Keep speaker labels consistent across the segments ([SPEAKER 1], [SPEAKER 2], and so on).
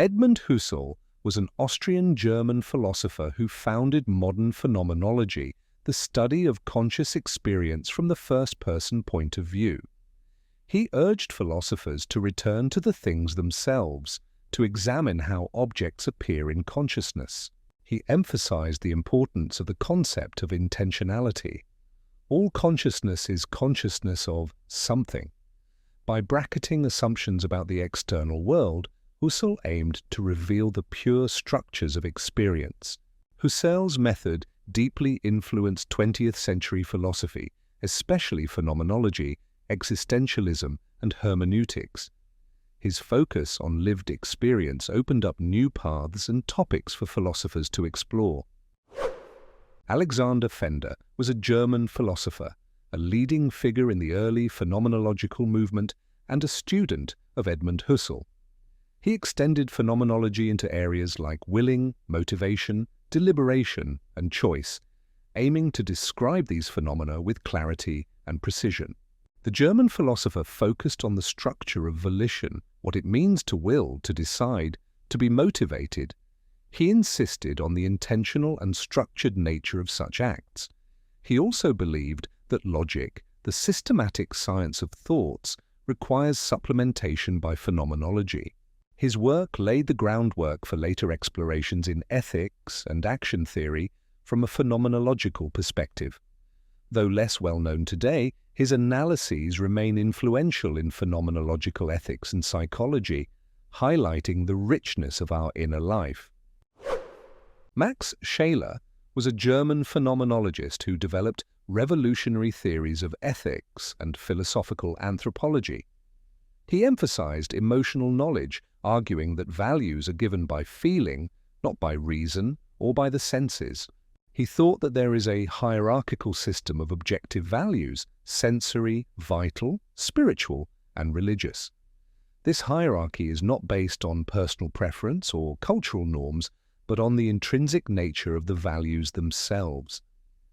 [SPEAKER 1] Edmund Husserl was an Austrian-German philosopher who founded modern phenomenology, the study of conscious experience from the first-person point of view. He urged philosophers to return to the things themselves, to examine how objects appear in consciousness. He emphasized the importance of the concept of intentionality. All consciousness is consciousness of something. By bracketing assumptions about the external world, Husserl aimed to reveal the pure structures of experience. Husserl's method deeply influenced 20th-century philosophy, especially phenomenology, existentialism, and hermeneutics. His focus on lived experience opened up new paths and topics for philosophers to explore. Alexander Fender was a German philosopher, a leading figure in the early phenomenological movement and a student of Edmund Husserl. He extended phenomenology into areas like willing, motivation, deliberation, and choice, aiming to describe these phenomena with clarity and precision. The German philosopher focused on the structure of volition, what it means to will, to decide, to be motivated. He insisted on the intentional and structured nature of such acts. He also believed that logic, the systematic science of thoughts, requires supplementation by phenomenology. His work laid the groundwork for later explorations in ethics and action theory from a phenomenological perspective. Though less well known today, his analyses remain influential in phenomenological ethics and psychology, highlighting the richness of our inner life. Max Scheler was a German phenomenologist who developed revolutionary theories of ethics and philosophical anthropology. He emphasized emotional knowledge, arguing that values are given by feeling, not by reason or by the senses. He thought that there is a hierarchical system of objective values: sensory, vital, spiritual, and religious. This hierarchy is not based on personal preference or cultural norms, but on the intrinsic nature of the values themselves.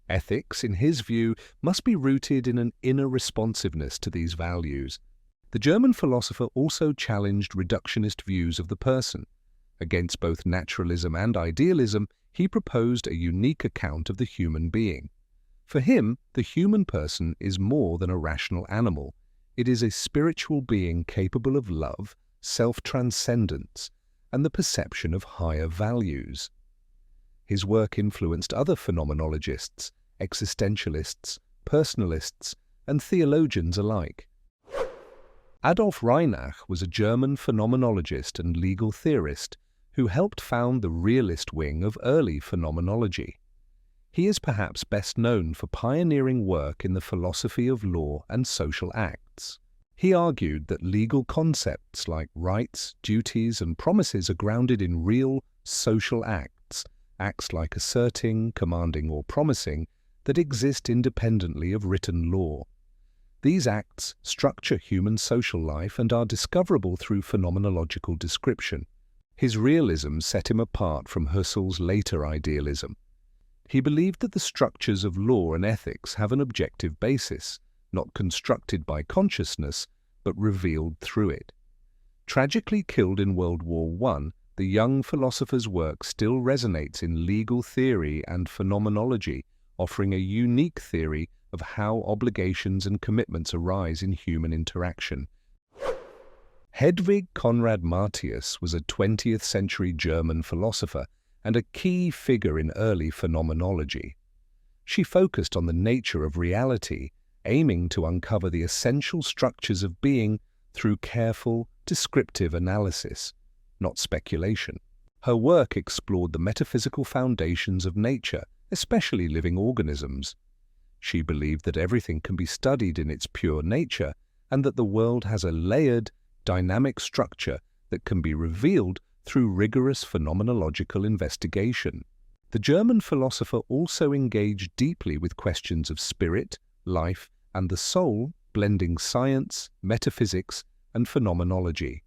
[SPEAKER 1] Ethics, in his view, must be rooted in an inner responsiveness to these values. The German philosopher also challenged reductionist views of the person. Against both naturalism and idealism, he proposed a unique account of the human being. For him, the human person is more than a rational animal. It is a spiritual being capable of love, self-transcendence, and the perception of higher values. His work influenced other phenomenologists, existentialists, personalists, and theologians alike. Adolf Reinach was a German phenomenologist and legal theorist who helped found the realist wing of early phenomenology. He is perhaps best known for pioneering work in the philosophy of law and social acts. He argued that legal concepts like rights, duties, and promises are grounded in real social acts, acts like asserting, commanding, or promising, that exist independently of written law. These acts structure human social life and are discoverable through phenomenological description. His realism set him apart from Husserl's later idealism. He believed that the structures of law and ethics have an objective basis, not constructed by consciousness, but revealed through it. Tragically killed in World War I, the young philosopher's work still resonates in legal theory and phenomenology, offering a unique theory of how obligations and commitments arise in human interaction. Hedwig Conrad-Martius was a 20th-century German philosopher and a key figure in early phenomenology. She focused on the nature of reality, aiming to uncover the essential structures of being through careful, descriptive analysis, not speculation. Her work explored the metaphysical foundations of nature, especially living organisms. She believed that everything can be studied in its pure nature and that the world has a layered, dynamic structure that can be revealed through rigorous phenomenological investigation. The German philosopher also engaged deeply with questions of spirit, life, and the soul, blending science, metaphysics, and phenomenology.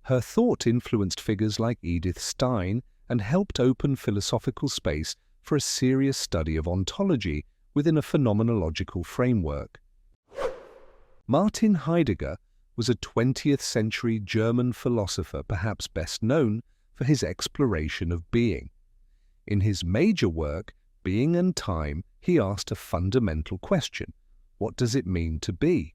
[SPEAKER 1] Her thought influenced figures like Edith Stein and helped open philosophical space for a serious study of ontology within a phenomenological framework. Martin Heidegger was a 20th century German philosopher perhaps best known for his exploration of being. In his major work, Being and Time, he asked a fundamental question: what does it mean to be?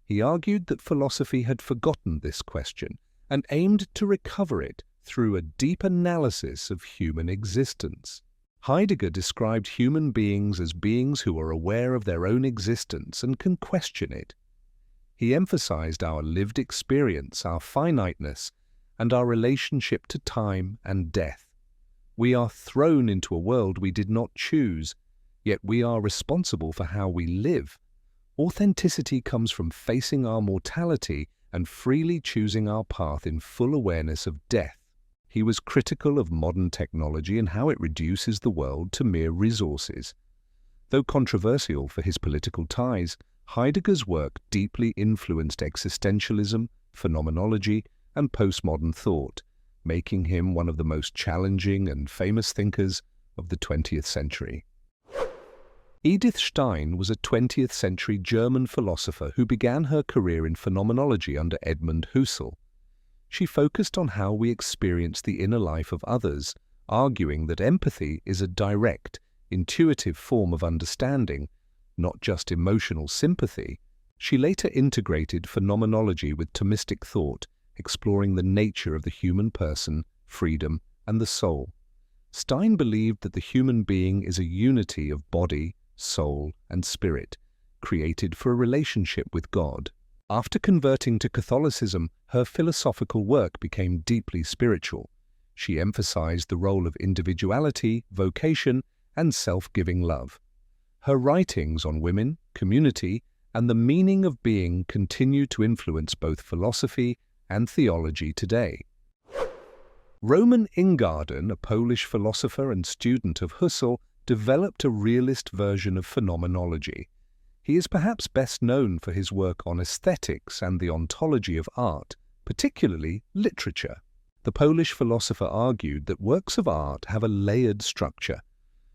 [SPEAKER 1] He argued that philosophy had forgotten this question and aimed to recover it through a deep analysis of human existence. Heidegger described human beings as beings who are aware of their own existence and can question it. He emphasized our lived experience, our finiteness, and our relationship to time and death. We are thrown into a world we did not choose, yet we are responsible for how we live. Authenticity comes from facing our mortality and freely choosing our path in full awareness of death. He was critical of modern technology and how it reduces the world to mere resources. Though controversial for his political ties, Heidegger's work deeply influenced existentialism, phenomenology, and postmodern thought, making him one of the most challenging and famous thinkers of the 20th century. Edith Stein was a 20th century German philosopher who began her career in phenomenology under Edmund Husserl. She focused on how we experience the inner life of others, arguing that empathy is a direct, intuitive form of understanding, not just emotional sympathy. She later integrated phenomenology with Thomistic thought, exploring the nature of the human person, freedom, and the soul. Stein believed that the human being is a unity of body, soul, and spirit, created for a relationship with God. After converting to Catholicism, her philosophical work became deeply spiritual. She emphasized the role of individuality, vocation, and self-giving love. Her writings on women, community, and the meaning of being continue to influence both philosophy and theology today. Roman Ingarden, a Polish philosopher and student of Husserl, developed a realist version of phenomenology. He is perhaps best known for his work on aesthetics and the ontology of art, particularly literature. The Polish philosopher argued that works of art have a layered structure.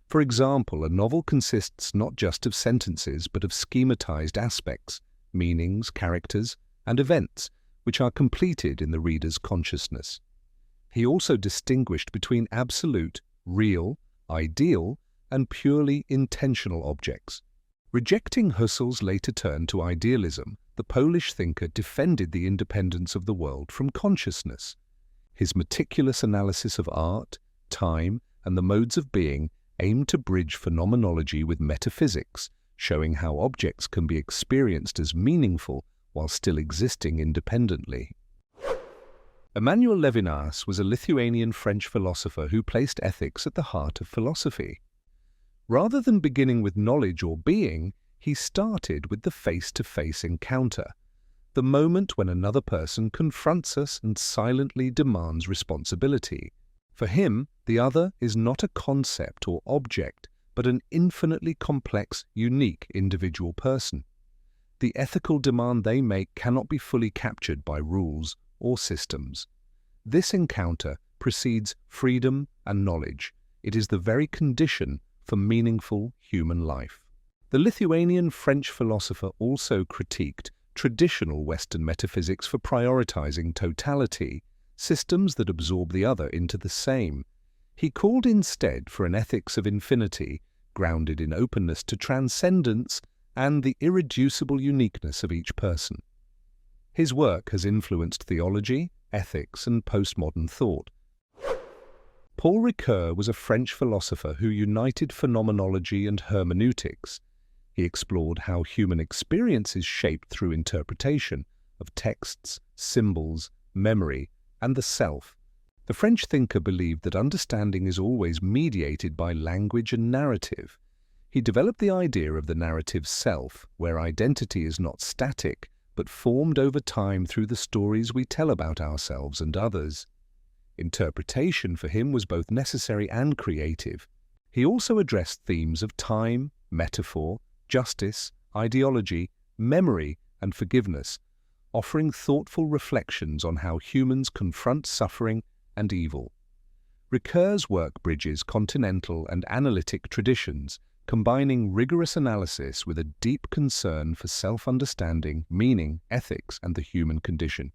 [SPEAKER 1] For example, a novel consists not just of sentences but of schematized aspects, meanings, characters, and events, which are completed in the reader's consciousness. He also distinguished between absolute, real, ideal, and purely intentional objects. Rejecting Husserl's later turn to idealism, the Polish thinker defended the independence of the world from consciousness. His meticulous analysis of art, time, and the modes of being aimed to bridge phenomenology with metaphysics, showing how objects can be experienced as meaningful while still existing independently. Emmanuel Levinas was a Lithuanian-French philosopher who placed ethics at the heart of philosophy. Rather than beginning with knowledge or being, he started with the face-to-face encounter, the moment when another person confronts us and silently demands responsibility. For him, the other is not a concept or object, but an infinitely complex, unique individual person. The ethical demand they make cannot be fully captured by rules or systems. This encounter precedes freedom and knowledge. It is the very condition for meaningful human life. The Lithuanian-French philosopher also critiqued traditional Western metaphysics for prioritizing totality, systems that absorb the other into the same. He called instead for an ethics of infinity, grounded in openness to transcendence and the irreducible uniqueness of each person. His work has influenced theology, ethics, and postmodern thought. Paul Ricoeur was a French philosopher who united phenomenology and hermeneutics. He explored how human experience is shaped through interpretation of texts, symbols, memory, and the self. The French thinker believed that understanding is always mediated by language and narrative. He developed the idea of the narrative self, where identity is not static, but formed over time through the stories we tell about ourselves and others. Interpretation for him was both necessary and creative. He also addressed themes of time, metaphor, justice, ideology, memory, and forgiveness, offering thoughtful reflections on how humans confront suffering and evil. Ricoeur's work bridges continental and analytic traditions, combining rigorous analysis with a deep concern for self-understanding, meaning, ethics, and the human condition.